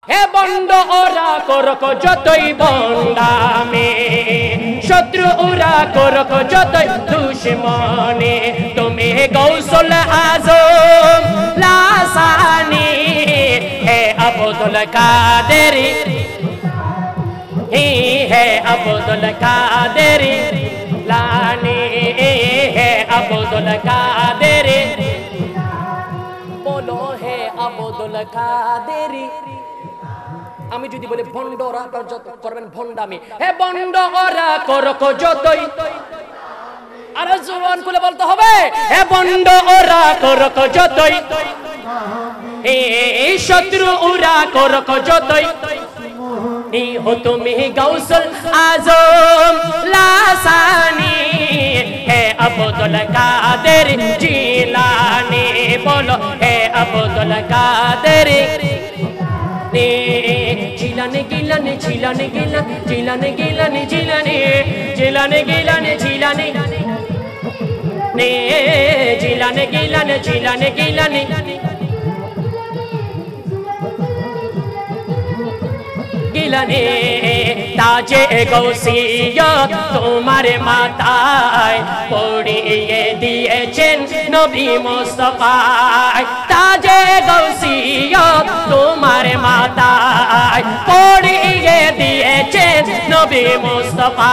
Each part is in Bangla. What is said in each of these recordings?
হে বন্ড ওরা করক যতই বন্ডামে, শত্রু ওরা করক যতই দুশ্মনে, তুমি গৌসুল আজম লাসানি হে আব্দুল কাদের, হে আব্দুল কাদের লানি, হে আব্দুল কাদের, বলো হে আব্দুল কাদের। আমি যদি বলি ভণ্ড ওরা করবেন ভণ্ডামি, হে ভণ্ড ওরা করক যতই, আরে জবান খুলে বলতে হবে, হে ভণ্ড ওরা করক যতই, এই শত্রু ওরা করক যতই, এই হো তুমি গৌসুল আজম লাসানি হে আব্দুল কাদের জিলানি, বলো হে আব্দুল কাদের। জিলানি গিলানি জিলানি গিলানি জিলানি গিলানি জিলানি জিলানি গিলানি জিলানি নে জিলানি গিলানি জিলানি গিলানি গিলানি, তাজে গৌসিয়ত তোমার মাথায় পড়িয়ে দিয়েছেন নবী মুস্তাফা, তাজে গৌসিয়ত তোমার মাথায় পড়িয়ে দিয়েছেন নবী মুস্তাফা,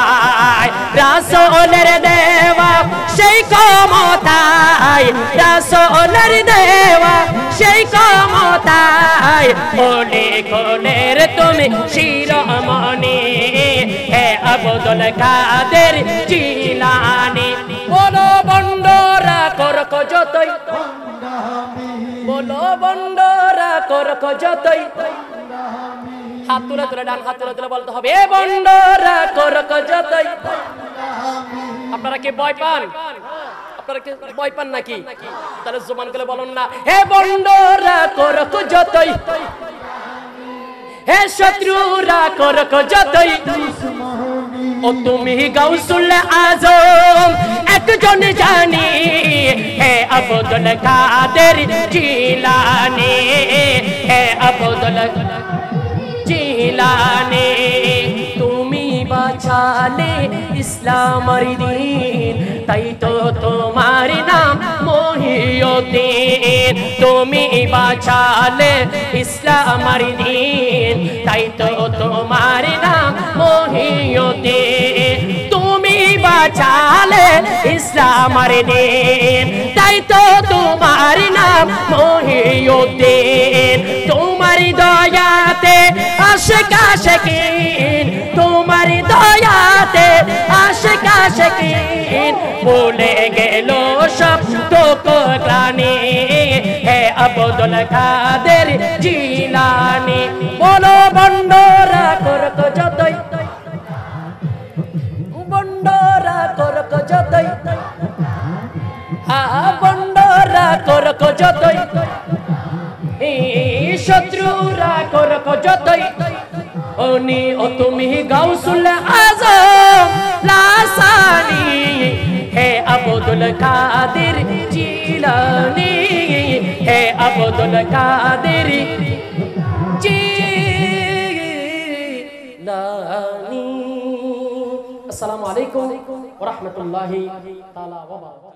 রাসূলের দেওয়া সেই ক্ষমতায়, রাসূলের দেওয়া সেই ক্ষমতায় ওলে কোলের তুমি শিরোমণি হে আব্দুল কাদের জিলানি, বলো বন্ডরা করক যতই, বলো বন্ডরা করক যতই, হাত তুলে তুলে ডান হাত তুলে তুলে বলতে হবে এ বন্ডরা করক যতই। আপনারা কি ভয় পান? আপনারা কি ভয় পান নাকি? তাহলে জবান করে বলুন না, হে বন্ডরা করক যতই, হে শত্রুরা করক যতই, ও তুমি গৌসুল আজম একজন জানি হে আব্দুল কাদের জিলানি, হে আব্দুল জিলানি, তুমি বাঁচালে ইসলামের দিন, তাই তো তোমার নাম মহিউদ্দিন, তুমি বাঁচালে ইসলামের দিন, তাই তো তোমার নাম মহিউদ্দিন, তুমি বাঁচালে ইসলামের দিন, তাই তো তোমার নাম মহিউদ্দিন, তোমার দয়াতে আশিক আশিকিন, তোমার দয়াতে আশিক আশিকিন ভুলে গেল সব দুঃখ গ্লানি হে আব্দুল কাদের জিলানি, বলো বন্ডরা করক যতই, বন্ডরা করক যতই, বন্ডরা করক যতই, শত্রুরা করক যতই, ওনি ও তুমি গাউসুল আজম লাসানি হে আব্দুল কাদের জিলানি, হে আব্দুল কাদের জিলানি। আসসালামু আলাইকুম ওয়া রাহমাতুল্লাহি তাআলা ওয়া বারাকাতুহু।